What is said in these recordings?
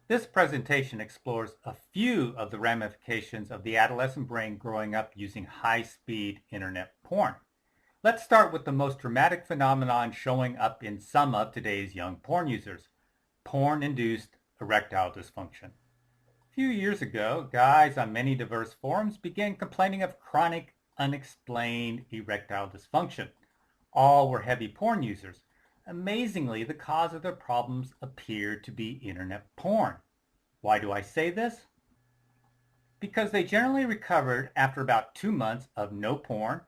This presentation explores a few of the ramifications of the adolescent brain growing up using high-speed internet porn. Let's start with the most dramatic phenomenon showing up in some of today's young porn users: porn-induced erectile dysfunction. A few years ago, guys on many diverse forums began complaining of chronic, unexplained erectile dysfunction. All were heavy porn users. Amazingly, the cause of their problems appeared to be internet porn. Why do I say this? Because they generally recovered after about 2 months of no porn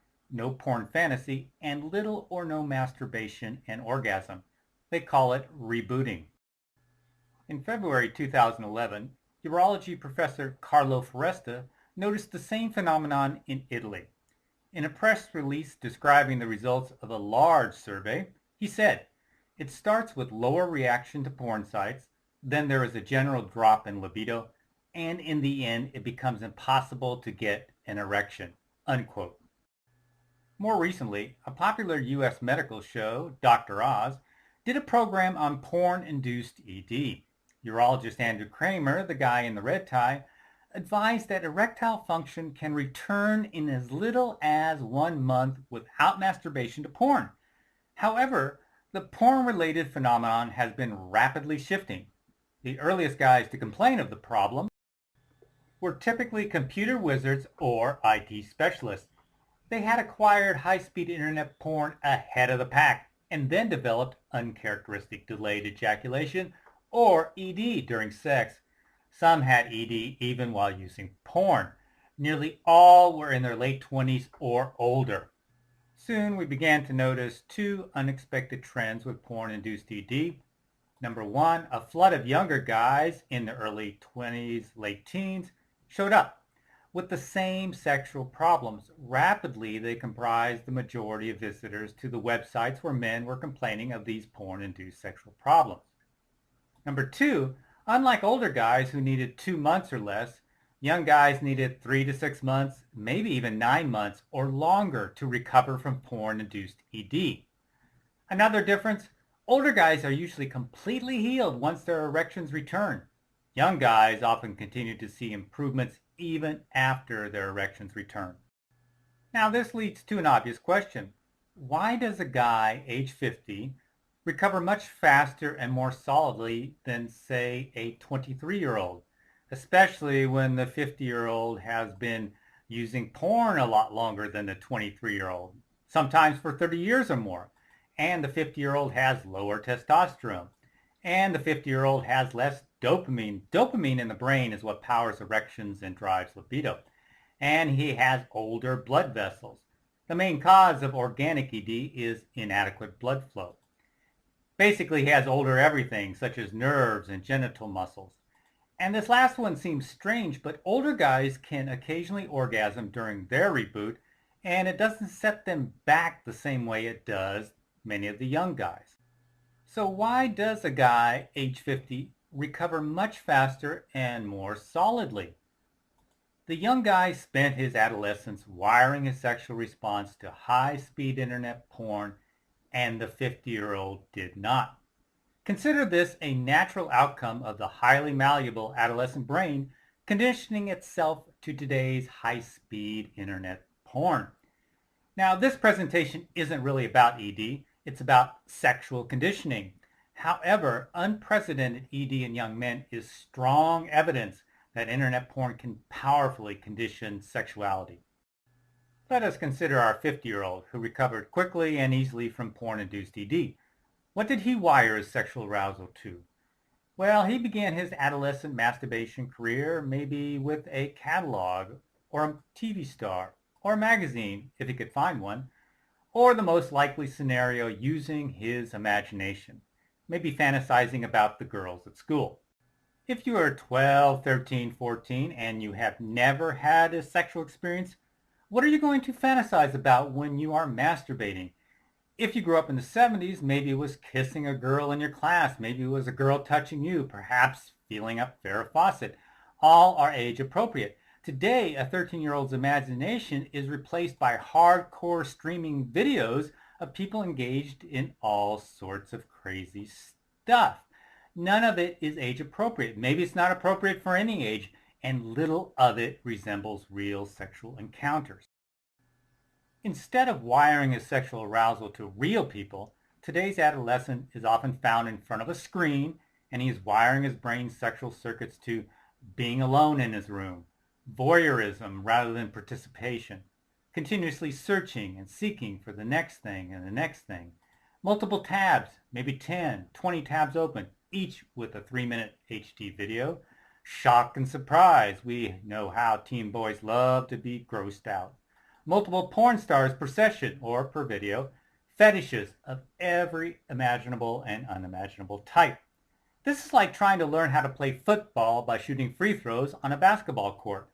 fantasy, and little or no masturbation and orgasm. They call it rebooting. In February 2011, urology professor Carlo Foresta noticed the same phenomenon in Italy. In a press release describing the results of a large survey, he said, "It starts with lower reaction to porn sites, then there is a general drop in libido, and in the end it becomes impossible to get an erection." Unquote. More recently, a popular U.S. medical show, Dr. Oz, did a program on porn-induced ED. Urologist Andrew Kramer, the guy in the red tie, advised that erectile function can return in as little as 1 month without masturbation to porn. However, the porn-related phenomenon has been rapidly shifting. The earliest guys to complain of the problem were typically computer wizards or IT specialists. They had acquired high-speed internet porn ahead of the pack and then developed uncharacteristic delayed ejaculation, or ED, during sex. Some had ED even while using porn. Nearly all were in their late 20s or older. Soon we began to notice two unexpected trends with porn-induced ED. Number one, a flood of younger guys in the early 20s, late teens showed up with the same sexual problems. Rapidly, they comprised the majority of visitors to the websites where men were complaining of these porn-induced sexual problems. Number two, unlike older guys who needed 2 months or less, young guys needed 3 to 6 months, maybe even 9 months or longer to recover from porn-induced ED. Another difference, older guys are usually completely healed once their erections return. Young guys often continue to see improvements even after their erections return. Now this leads to an obvious question. Why does a guy age 50 recover much faster and more solidly than, say, a 23-year-old, especially when the 50-year-old has been using porn a lot longer than the 23-year-old, sometimes for 30 years or more, and the 50-year-old has lower testosterone, and the 50-year-old has less dopamine. Dopamine in the brain is what powers erections and drives libido. And he has older blood vessels. The main cause of organic ED is inadequate blood flow. Basically, he has older everything, such as nerves and genital muscles. And this last one seems strange, but older guys can occasionally orgasm during their reboot, and it doesn't set them back the same way it does many of the young guys. So why does a guy age 50 recover much faster and more solidly? The young guy spent his adolescence wiring his sexual response to high-speed internet porn, and the 50-year-old did not. Consider this a natural outcome of the highly malleable adolescent brain conditioning itself to today's high-speed internet porn. Now, this presentation isn't really about ED, it's about sexual conditioning. However, unprecedented ED in young men is strong evidence that internet porn can powerfully condition sexuality. Let us consider our 50-year-old who recovered quickly and easily from porn-induced ED. What did he wire his sexual arousal to? Well, he began his adolescent masturbation career maybe with a catalog, or a TV star, or a magazine, if he could find one, or the most likely scenario, using his imagination, maybe fantasizing about the girls at school. If you are 12, 13, 14, and you have never had a sexual experience, what are you going to fantasize about when you are masturbating? If you grew up in the 70s, maybe it was kissing a girl in your class, maybe it was a girl touching you, perhaps feeling up Farrah Fawcett. All are age appropriate. Today, a 13-year-old's imagination is replaced by hardcore streaming videos of people engaged in all sorts of crazy stuff. none of it is age appropriate. Maybe it's not appropriate for any age, and little of it resembles real sexual encounters. Instead of wiring his sexual arousal to real people, today's adolescent is often found in front of a screen, and he's wiring his brain's sexual circuits to being alone in his room, voyeurism rather than participation, continuously searching and seeking for the next thing and the next thing, multiple tabs, maybe 10, 20 tabs open, each with a 3-minute HD video, shock and surprise. We know how teen boys love to be grossed out. Multiple porn stars per session or per video, fetishes of every imaginable and unimaginable type. This is like trying to learn how to play football by shooting free throws on a basketball court.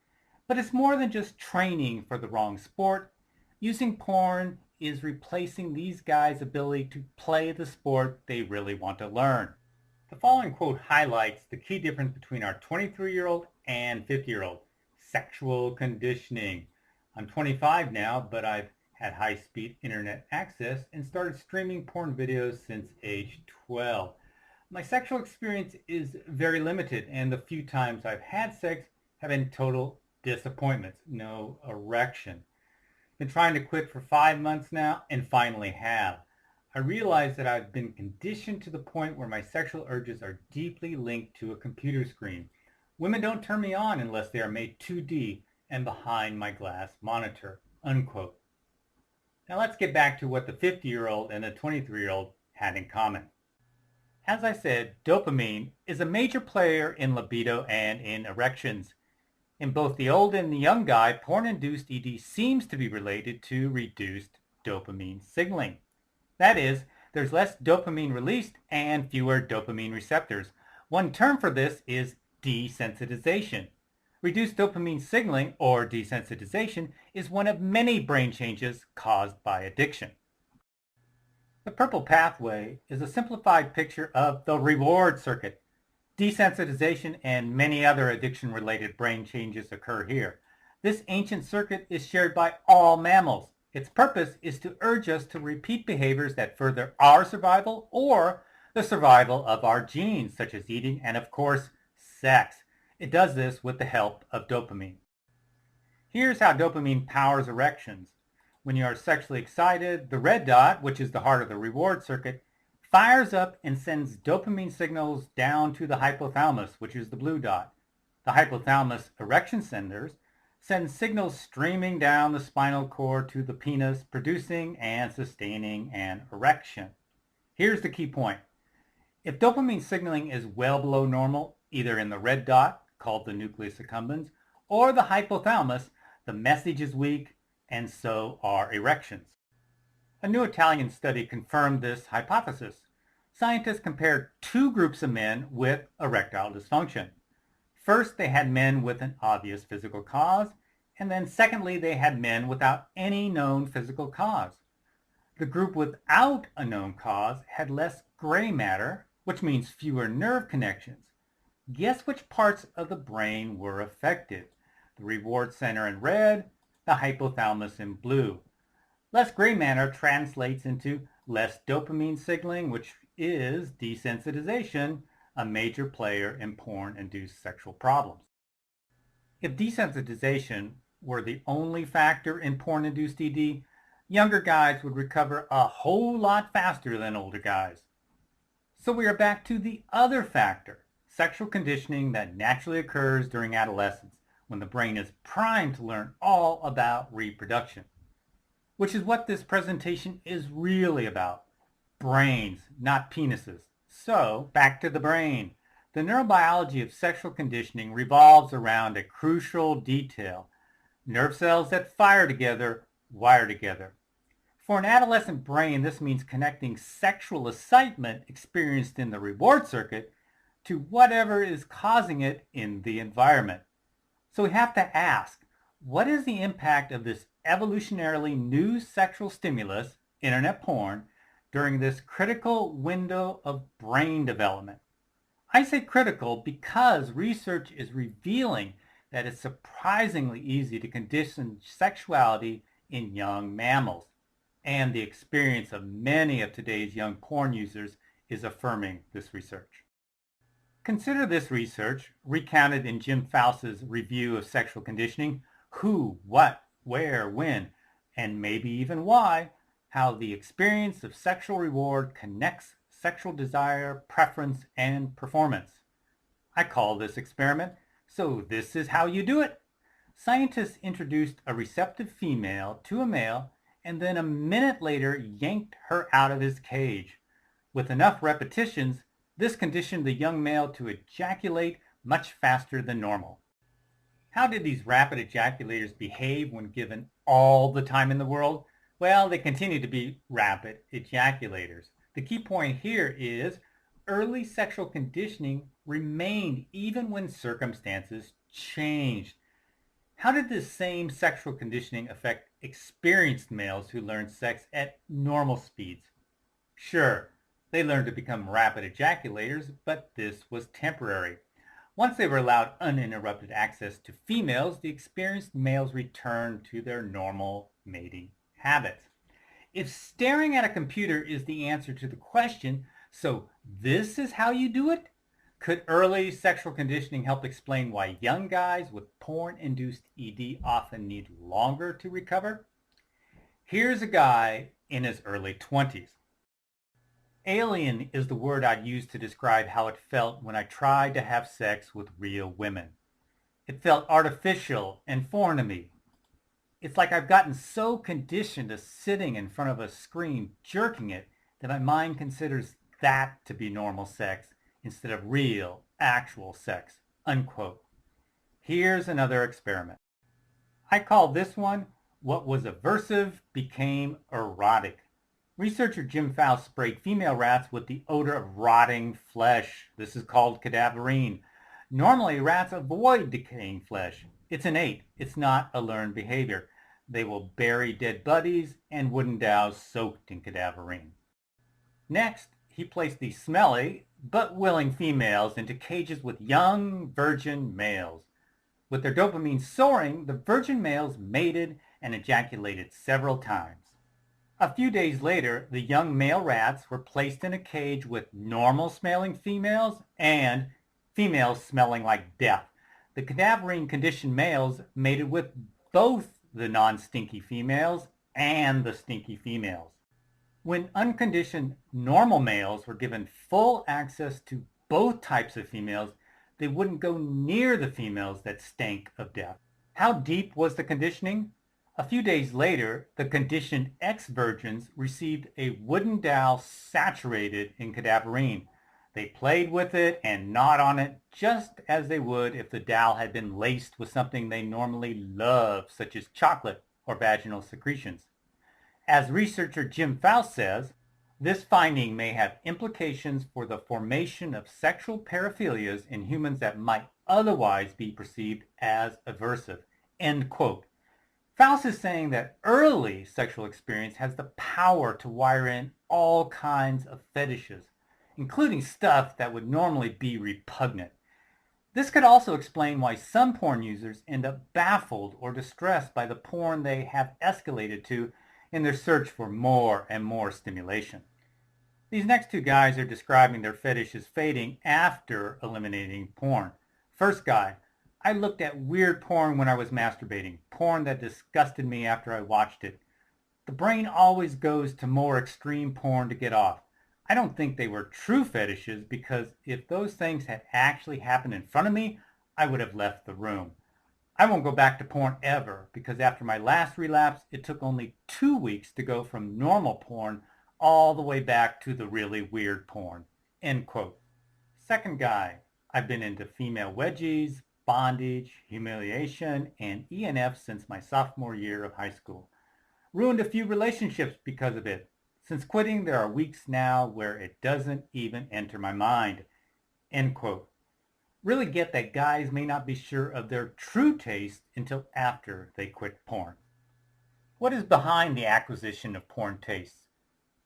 But it's more than just training for the wrong sport. Using porn is replacing these guys' ability to play the sport they really want to learn. The following quote highlights the key difference between our 23-year-old and 50-year-old. Sexual conditioning. I'm 25 now, but I've had high-speed internet access and started streaming porn videos since age 12. My sexual experience is very limited, and the few times I've had sex have been total disappointments, no erection. Been trying to quit for 5 months now and finally have. I realize that I've been conditioned to the point where my sexual urges are deeply linked to a computer screen. Women don't turn me on unless they are made 2D and behind my glass monitor, unquote. Now let's get back to what the 50-year-old and the 23-year-old had in common. As I said, dopamine is a major player in libido and in erections. In both the old and the young guy, porn-induced ED seems to be related to reduced dopamine signaling. That is, there's less dopamine released and fewer dopamine receptors. One term for this is desensitization. Reduced dopamine signaling, or desensitization, is one of many brain changes caused by addiction. The purple pathway is a simplified picture of the reward circuit. Desensitization and many other addiction-related brain changes occur here. This ancient circuit is shared by all mammals. Its purpose is to urge us to repeat behaviors that further our survival or the survival of our genes, such as eating and, of course, sex. It does this with the help of dopamine. Here's how dopamine powers erections. When you are sexually excited, the red dot, which is the heart of the reward circuit, fires up and sends dopamine signals down to the hypothalamus, which is the blue dot. The hypothalamus erection centers send signals streaming down the spinal cord to the penis, producing and sustaining an erection. Here's the key point. If dopamine signaling is well below normal, either in the red dot, called the nucleus accumbens, or the hypothalamus, the message is weak, and so are erections. A new Italian study confirmed this hypothesis. Scientists compared two groups of men with erectile dysfunction. First, they had men with an obvious physical cause, and then secondly, they had men without any known physical cause. The group without a known cause had less gray matter, which means fewer nerve connections. Guess which parts of the brain were affected? The reward center in red, the hypothalamus in blue. Less gray matter translates into less dopamine signaling, which is desensitization, a major player in porn-induced sexual problems. If desensitization were the only factor in porn-induced ED, younger guys would recover a whole lot faster than older guys. So we are back to the other factor, sexual conditioning that naturally occurs during adolescence, when the brain is primed to learn all about reproduction. Which is what this presentation is really about. Brains, not penises. So, back to the brain. The neurobiology of sexual conditioning revolves around a crucial detail. Nerve cells that fire together, wire together. For an adolescent brain, this means connecting sexual excitement experienced in the reward circuit to whatever is causing it in the environment. So we have to ask, what is the impact of this evolutionarily new sexual stimulus, internet porn, during this critical window of brain development? I say critical because research is revealing that it's surprisingly easy to condition sexuality in young mammals. And the experience of many of today's young porn users is affirming this research. Consider this research, recounted in Jim Faust's review of sexual conditioning, who, what, where, when, and maybe even why, how the experience of sexual reward connects sexual desire, preference, and performance. I call this experiment, "So this is how you do it." Scientists introduced a receptive female to a male and then a minute later yanked her out of his cage. With enough repetitions, this conditioned the young male to ejaculate much faster than normal. How did these rapid ejaculators behave when given all the time in the world? Well, they continue to be rapid ejaculators. The key point here is early sexual conditioning remained even when circumstances changed. How did this same sexual conditioning affect experienced males who learned sex at normal speeds? Sure, they learned to become rapid ejaculators, but this was temporary. Once they were allowed uninterrupted access to females, the experienced males returned to their normal mating habits. If staring at a computer is the answer to the question, "So this is how you do it?" could early sexual conditioning help explain why young guys with porn-induced ED often need longer to recover? Here's a guy in his early 20s. Alien is the word I'd use to describe how it felt when I tried to have sex with real women. It felt artificial and foreign to me. It's like I've gotten so conditioned to sitting in front of a screen jerking it that my mind considers that to be normal sex instead of real, actual sex, unquote. Here's another experiment. I call this one, "What was aversive became erotic." Researcher Jim Faust sprayed female rats with the odor of rotting flesh. This is called cadaverine. Normally, rats avoid decaying flesh. It's innate. It's not a learned behavior. They will bury dead buddies and wooden dowels soaked in cadaverine. Next, he placed these smelly but willing females into cages with young virgin males. With their dopamine soaring, the virgin males mated and ejaculated several times. A few days later, the young male rats were placed in a cage with normal-smelling females and females smelling like death. The cadaverine-conditioned males mated with both the non-stinky females and the stinky females. When unconditioned normal males were given full access to both types of females, they wouldn't go near the females that stank of death. How deep was the conditioning? A few days later, the conditioned ex-virgins received a wooden dowel saturated in cadaverine. They played with it and gnawed on it just as they would if the dowel had been laced with something they normally love, such as chocolate or vaginal secretions. As researcher Jim Faust says, this finding may have implications for the formation of sexual paraphilias in humans that might otherwise be perceived as aversive. End quote. Faust is saying that early sexual experience has the power to wire in all kinds of fetishes, including stuff that would normally be repugnant. This could also explain why some porn users end up baffled or distressed by the porn they have escalated to in their search for more and more stimulation. These next two guys are describing their fetishes fading after eliminating porn. First guy, "I looked at weird porn when I was masturbating, porn that disgusted me after I watched it. The brain always goes to more extreme porn to get off. I don't think they were true fetishes because if those things had actually happened in front of me, I would have left the room. I won't go back to porn ever because after my last relapse, it took only 2 weeks to go from normal porn all the way back to the really weird porn." End quote. Second guy, "I've been into female wedgies, bondage, humiliation, and ENF since my sophomore year of high school. Ruined a few relationships because of it. Since quitting, there are weeks now where it doesn't even enter my mind." End quote. Really get that guys may not be sure of their true taste until after they quit porn. What is behind the acquisition of porn tastes?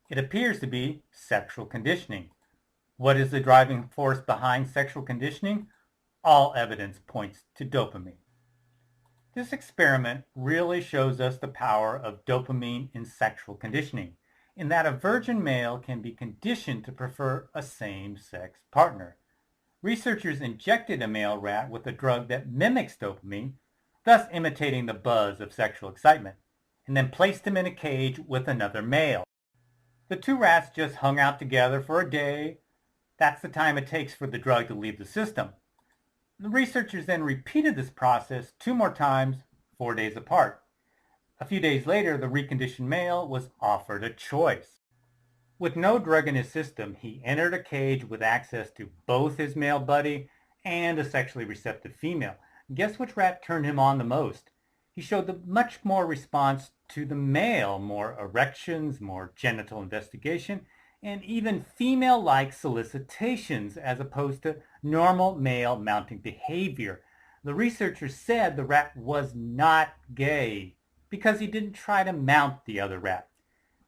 It appears to be sexual conditioning. What is the driving force behind sexual conditioning? All evidence points to dopamine. This experiment really shows us the power of dopamine in sexual conditioning, in that a virgin male can be conditioned to prefer a same-sex partner. Researchers injected a male rat with a drug that mimics dopamine, thus imitating the buzz of sexual excitement, and then placed him in a cage with another male. The two rats just hung out together for a day. That's the time it takes for the drug to leave the system. The researchers then repeated this process 2 more times, 4 days apart. A few days later, the reconditioned male was offered a choice. With no drug in his system, he entered a cage with access to both his male buddy and a sexually receptive female. Guess which rat turned him on the most? He showed much more response to the male, more erections, more genital investigation, and even female-like solicitations as opposed to normal male mounting behavior. The researchers said the rat was not gay because he didn't try to mount the other rat.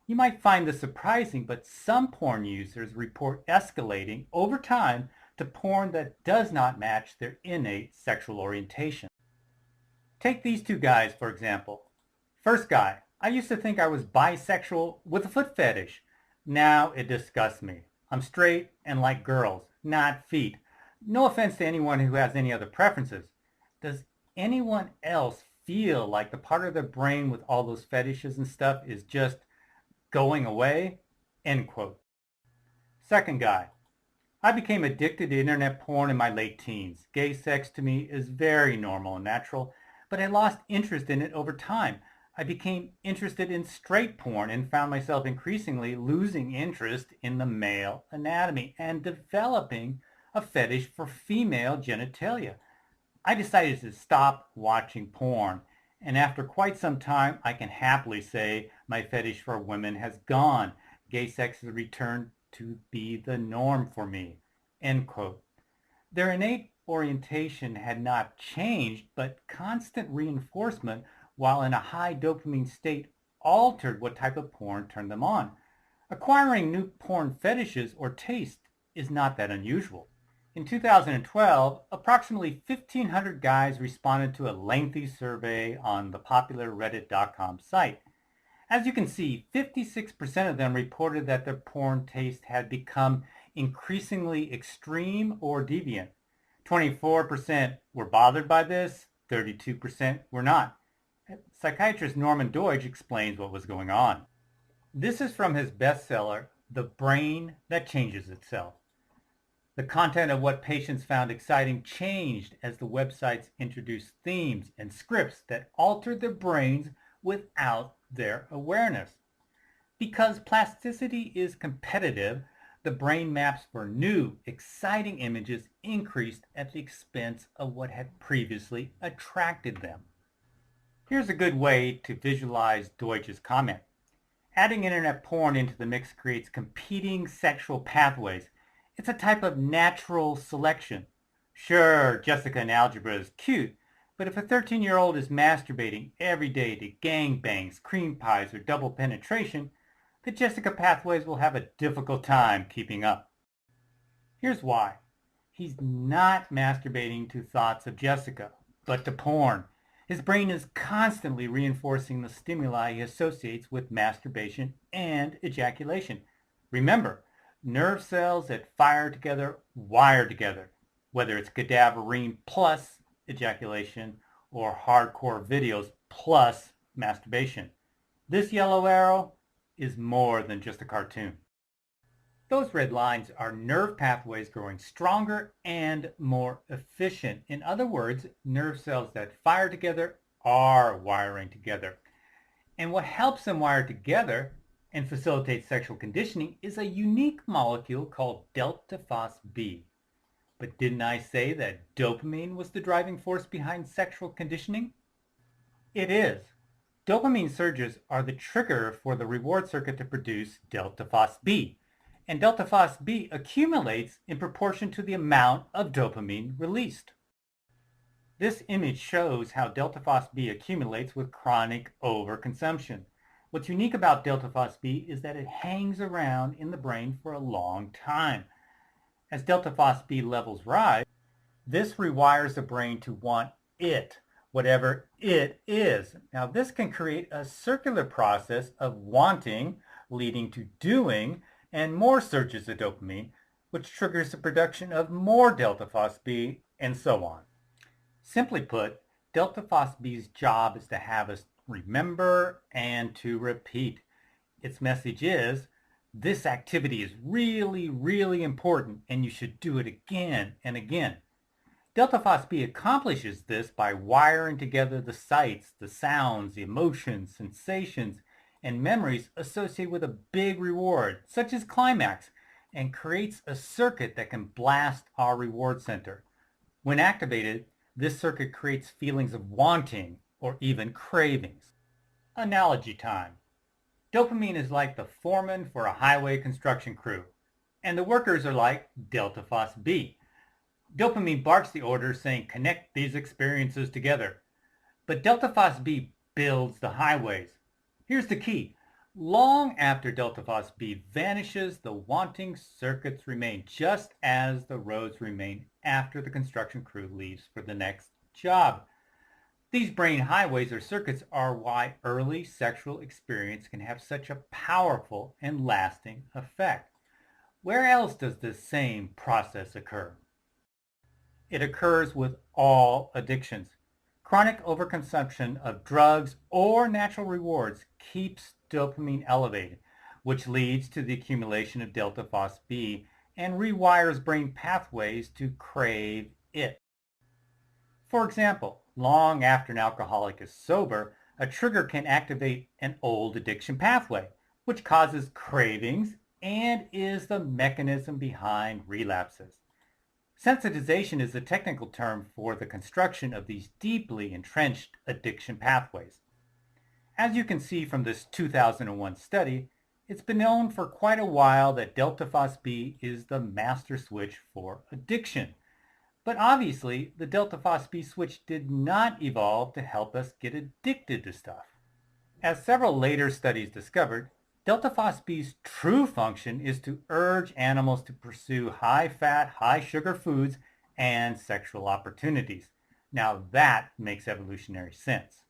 You might find this surprising, but some porn users report escalating over time to porn that does not match their innate sexual orientation. Take these two guys, for example. First guy, I used to think I was bisexual with a foot fetish. Now it disgusts me. I'm straight and like girls, not feet. No offense to anyone who has any other preferences. Does anyone else feel like the part of their brain with all those fetishes and stuff is just going away? End quote. Second guy, I became addicted to internet porn in my late teens. Gay sex to me is very normal and natural, but I lost interest in it over time. I became interested in straight porn and found myself increasingly losing interest in the male anatomy and developing a fetish for female genitalia. I decided to stop watching porn, and after quite some time, I can happily say my fetish for women has gone. Gay sex has returned to be the norm for me. End quote. Their innate orientation had not changed, but constant reinforcement while in a high dopamine state altered what type of porn turned them on. Acquiring new porn fetishes or taste is not that unusual. In 2012, approximately 1,500 guys responded to a lengthy survey on the popular Reddit.com site. As you can see, 56% of them reported that their porn taste had become increasingly extreme or deviant. 24% were bothered by this, 32% were not. Psychiatrist Norman Doidge explains what was going on. This is from his bestseller, The Brain That Changes Itself. The content of what patients found exciting changed as the websites introduced themes and scripts that altered their brains without their awareness. Because plasticity is competitive, the brain maps for new, exciting images increased at the expense of what had previously attracted them. Here's a good way to visualize Deutsch's comment. Adding internet porn into the mix creates competing sexual pathways. It's a type of natural selection. Sure, Jessica in algebra is cute, but if a 13-year-old is masturbating every day to gangbangs, cream pies, or double penetration, the Jessica pathways will have a difficult time keeping up. Here's why. He's not masturbating to thoughts of Jessica, but to porn. His brain is constantly reinforcing the stimuli he associates with masturbation and ejaculation. Remember, nerve cells that fire together wire together, whether it's cadaverine plus ejaculation or hardcore videos plus masturbation. This yellow arrow is more than just a cartoon. Those red lines are nerve pathways growing stronger and more efficient. In other words, nerve cells that fire together are wiring together. And what helps them wire together and facilitates sexual conditioning is a unique molecule called delta phos B. But didn't I say that dopamine was the driving force behind sexual conditioning? It is. Dopamine surges are the trigger for the reward circuit to produce delta phos B. And delta phos B accumulates in proportion to the amount of dopamine released. This image shows how delta phos B accumulates with chronic overconsumption. What's unique about delta phos B is that it hangs around in the brain for a long time. As delta phos B levels rise, this rewires the brain to want it, whatever it is. Now this can create a circular process of wanting, leading to doing, and more surges of dopamine, which triggers the production of more delta phosphate, and so on. Simply put, delta phosphate's job is to have us remember and to repeat. Its message is, this activity is really, really important and you should do it again and again. Delta phosphate accomplishes this by wiring together the sights, the sounds, the emotions, sensations, and memories associated with a big reward, such as climax, and creates a circuit that can blast our reward center. When activated, this circuit creates feelings of wanting or even cravings. Analogy time. Dopamine is like the foreman for a highway construction crew, and the workers are like delta phosphate. Dopamine barks the order saying connect these experiences together, but delta phosphate builds the highways. Here's the key. Long after delta phosphate vanishes, the wanting circuits remain just as the roads remain after the construction crew leaves for the next job. These brain highways or circuits are why early sexual experience can have such a powerful and lasting effect. Where else does this same process occur? It occurs with all addictions. Chronic overconsumption of drugs or natural rewards keeps dopamine elevated, which leads to the accumulation of delta phosphate and rewires brain pathways to crave it. For example, long after an alcoholic is sober, a trigger can activate an old addiction pathway, which causes cravings and is the mechanism behind relapses. Sensitization is the technical term for the construction of these deeply entrenched addiction pathways. As you can see from this 2001 study, it's been known for quite a while that delta phosphate is the master switch for addiction. But obviously, the delta phosphate switch did not evolve to help us get addicted to stuff. As several later studies discovered, delta phosphate's true function is to urge animals to pursue high-fat, high-sugar foods and sexual opportunities. Now that makes evolutionary sense.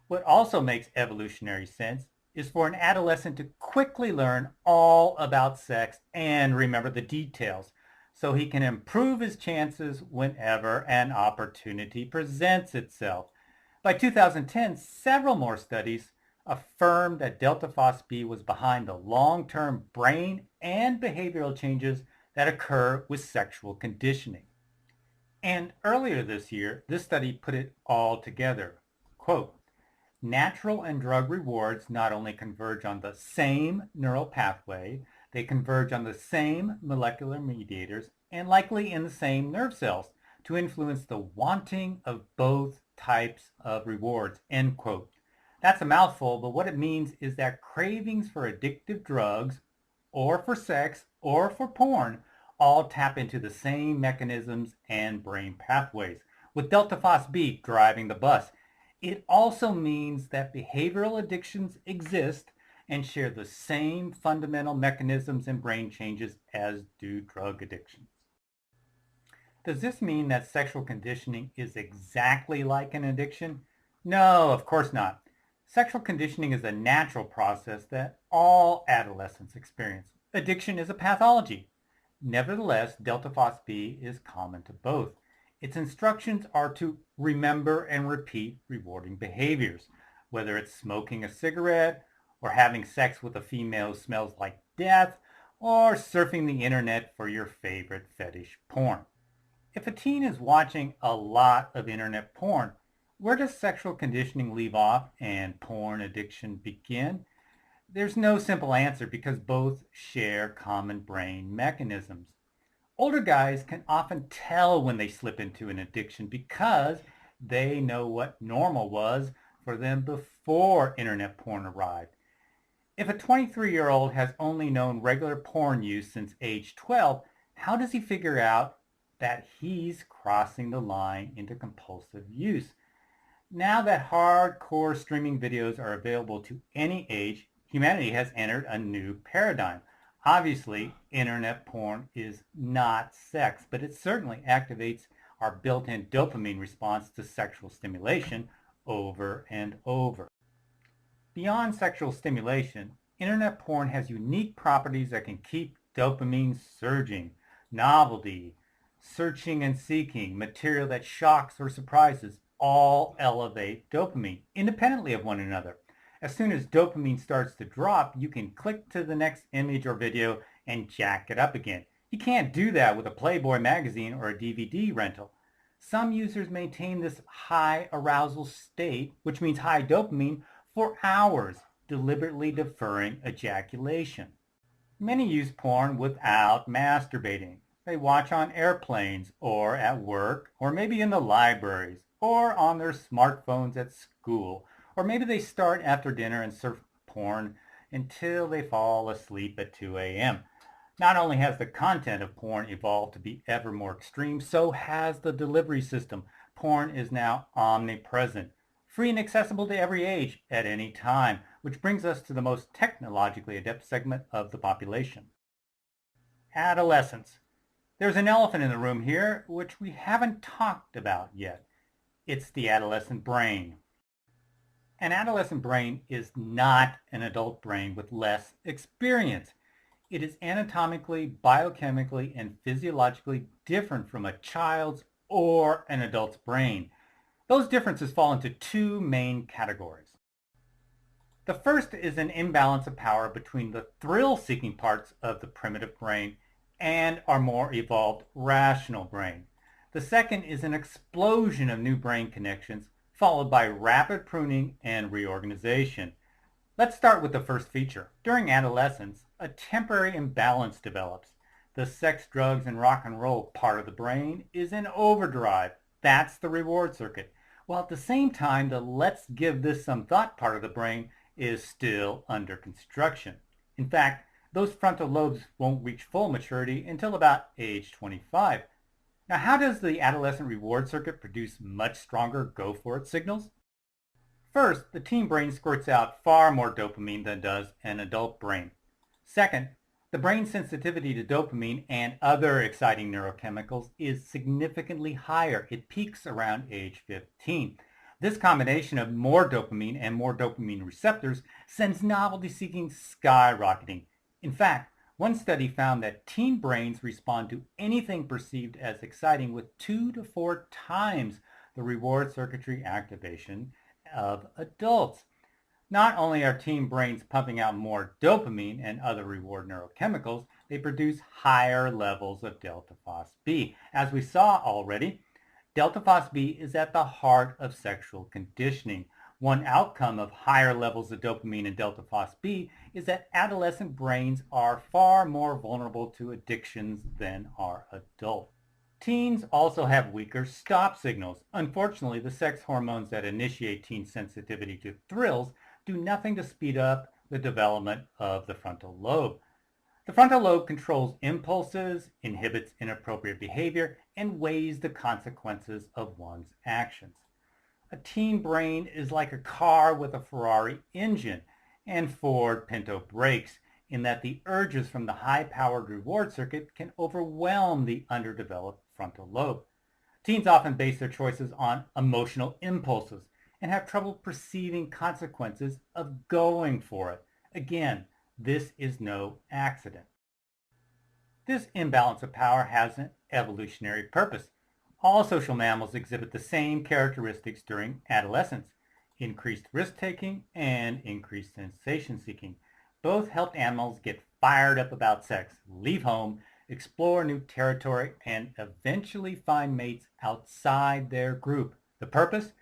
What also makes evolutionary sense is for an adolescent to quickly learn all about sex and remember the details, so he can improve his chances whenever an opportunity presents itself. By 2010, several more studies affirmed that delta phosphate was behind the long-term brain and behavioral changes that occur with sexual conditioning. And earlier this year, this study put it all together. Quote, natural and drug rewards not only converge on the same neural pathway, they converge on the same molecular mediators and likely in the same nerve cells to influence the wanting of both types of rewards, end quote. That's a mouthful, but what it means is that cravings for addictive drugs or for sex or for porn all tap into the same mechanisms and brain pathways, with delta phosphate driving the bus. It also means that behavioral addictions exist and share the same fundamental mechanisms and brain changes as do drug addictions. Does this mean that sexual conditioning is exactly like an addiction? No, of course not. Sexual conditioning is a natural process that all adolescents experience. Addiction is a pathology. Nevertheless, delta phosphate is common to both. Its instructions are to remember and repeat rewarding behaviors, whether it's smoking a cigarette, or having sex with a female who smells like death, or surfing the internet for your favorite fetish porn. If a teen is watching a lot of internet porn, where does sexual conditioning leave off and porn addiction begin? There's no simple answer because both share common brain mechanisms. Older guys can often tell when they slip into an addiction because they know what normal was for them before internet porn arrived. If a 23-year-old has only known regular porn use since age 12, how does he figure out that he's crossing the line into compulsive use? Now that hardcore streaming videos are available to any age, humanity has entered a new paradigm. Obviously, internet porn is not sex, but it certainly activates our built-in dopamine response to sexual stimulation over and over. Beyond sexual stimulation, internet porn has unique properties that can keep dopamine surging, novelty, searching and seeking, material that shocks or surprises, all elevate dopamine independently of one another. As soon as dopamine starts to drop, you can click to the next image or video and jack it up again. You can't do that with a Playboy magazine or a DVD rental. Some users maintain this high arousal state, which means high dopamine, for hours, deliberately deferring ejaculation. Many use porn without masturbating. They watch on airplanes or at work or maybe in the libraries or on their smartphones at school, or maybe they start after dinner and surf porn until they fall asleep at 2 a.m. Not only has the content of porn evolved to be ever more extreme, so has the delivery system. Porn is now omnipresent, free and accessible to every age at any time, which brings us to the most technologically adept segment of the population. Adolescence. There's an elephant in the room here, which we haven't talked about yet. It's the adolescent brain. An adolescent brain is not an adult brain with less experience. It is anatomically, biochemically, and physiologically different from a child's or an adult's brain. Those differences fall into two main categories. The first is an imbalance of power between the thrill-seeking parts of the primitive brain and our more evolved rational brain. The second is an explosion of new brain connections, followed by rapid pruning and reorganization. Let's start with the first feature. During adolescence, a temporary imbalance develops. The sex, drugs, and rock and roll part of the brain is in overdrive. That's the reward circuit. While at the same time, the let's give this some thought part of the brain is still under construction. In fact, those frontal lobes won't reach full maturity until about age 25. Now, how does the adolescent reward circuit produce much stronger go-for-it signals? First, the teen brain squirts out far more dopamine than does an adult brain. Second, the brain's sensitivity to dopamine and other exciting neurochemicals is significantly higher. It peaks around age 15. This combination of more dopamine and more dopamine receptors sends novelty seeking skyrocketing. In fact, one study found that teen brains respond to anything perceived as exciting with 2 to 4 times the reward circuitry activation of adults. Not only are teen brains pumping out more dopamine and other reward neurochemicals, they produce higher levels of delta phos-B. As we saw already, delta phos-B is at the heart of sexual conditioning. One outcome of higher levels of dopamine and delta phos-B is that adolescent brains are far more vulnerable to addictions than are adults. Teens also have weaker stop signals. Unfortunately, the sex hormones that initiate teen sensitivity to thrills do nothing to speed up the development of the frontal lobe. The frontal lobe controls impulses, inhibits inappropriate behavior, and weighs the consequences of one's actions. A teen brain is like a car with a Ferrari engine and Ford Pinto brakes, in that the urges from the high-powered reward circuit can overwhelm the underdeveloped frontal lobe. Teens often base their choices on emotional impulses and have trouble perceiving consequences of going for it. Again, this is no accident. This imbalance of power has an evolutionary purpose. All social mammals exhibit the same characteristics during adolescence: increased risk-taking and increased sensation-seeking. Both helped animals get fired up about sex, leave home, explore new territory, and eventually find mates outside their group. The purpose?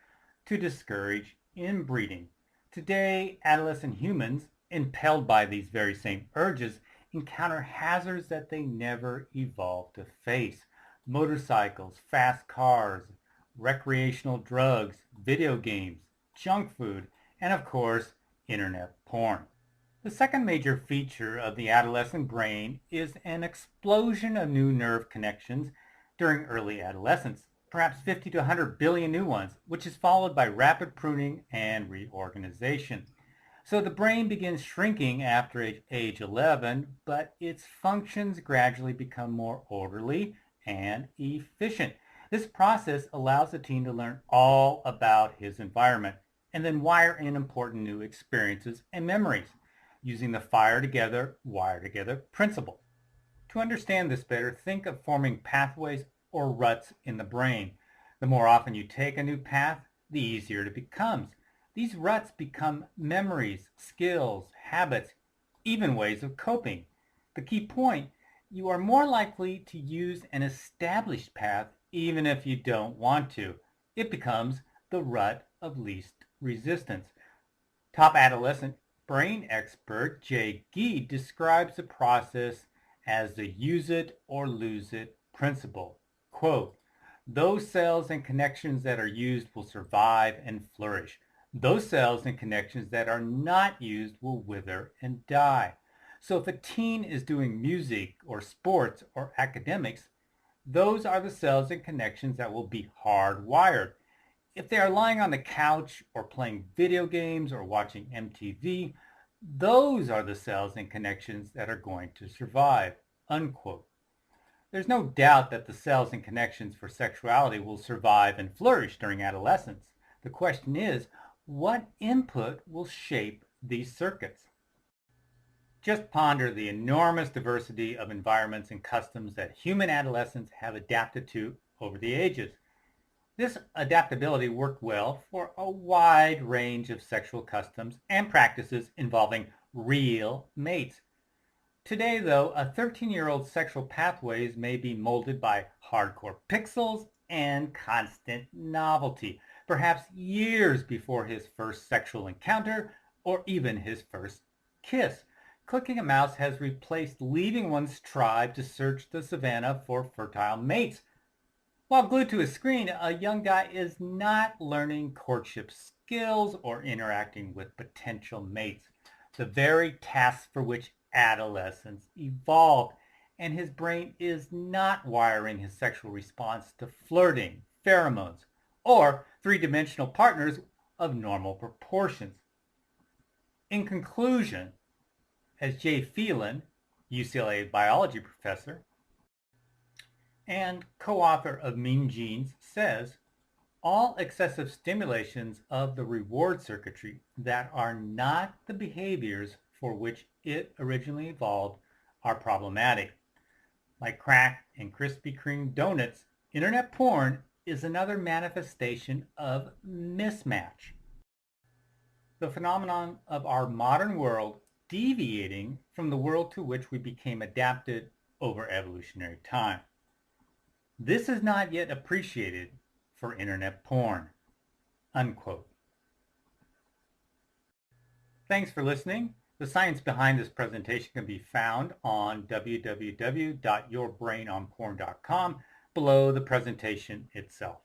To discourage inbreeding. Today, adolescent humans, impelled by these very same urges, encounter hazards that they never evolved to face. Motorcycles, fast cars, recreational drugs, video games, junk food, and of course, internet porn. The second major feature of the adolescent brain is an explosion of new nerve connections during early adolescence, perhaps 50 to 100 billion new ones, which is followed by rapid pruning and reorganization. So the brain begins shrinking after age 11, but its functions gradually become more orderly and efficient. This process allows the teen to learn all about his environment and then wire in important new experiences and memories, using the fire together, wire together principle. To understand this better, think of forming pathways or ruts in the brain. The more often you take a new path, the easier it becomes. These ruts become memories, skills, habits, even ways of coping. The key point, you are more likely to use an established path even if you don't want to. It becomes the rut of least resistance. Top adolescent brain expert Jay Gee describes the process as the use it or lose it principle. Quote, those cells and connections that are used will survive and flourish. Those cells and connections that are not used will wither and die. So if a teen is doing music or sports or academics, those are the cells and connections that will be hardwired. If they are lying on the couch or playing video games or watching MTV, those are the cells and connections that are going to survive, unquote. There's no doubt that the cells and connections for sexuality will survive and flourish during adolescence. The question is, what input will shape these circuits? Just ponder the enormous diversity of environments and customs that human adolescents have adapted to over the ages. This adaptability worked well for a wide range of sexual customs and practices involving real mates. Today, though, a 13-year-old's sexual pathways may be molded by hardcore pixels and constant novelty, perhaps years before his first sexual encounter or even his first kiss. Clicking a mouse has replaced leaving one's tribe to search the savannah for fertile mates. While glued to his screen, a young guy is not learning courtship skills or interacting with potential mates, the very tasks for which adolescence evolved, and his brain is not wiring his sexual response to flirting, pheromones, or three-dimensional partners of normal proportions. In conclusion, as Jay Phelan, UCLA biology professor, and co-author of Mean Genes says, all excessive stimulations of the reward circuitry that are not the behaviors for which it originally evolved are problematic. Like crack and Krispy Kreme donuts, internet porn is another manifestation of mismatch. The phenomenon of our modern world deviating from the world to which we became adapted over evolutionary time. This is not yet appreciated for internet porn, unquote. Thanks for listening. The science behind this presentation can be found on www.yourbrainonporn.com below the presentation itself.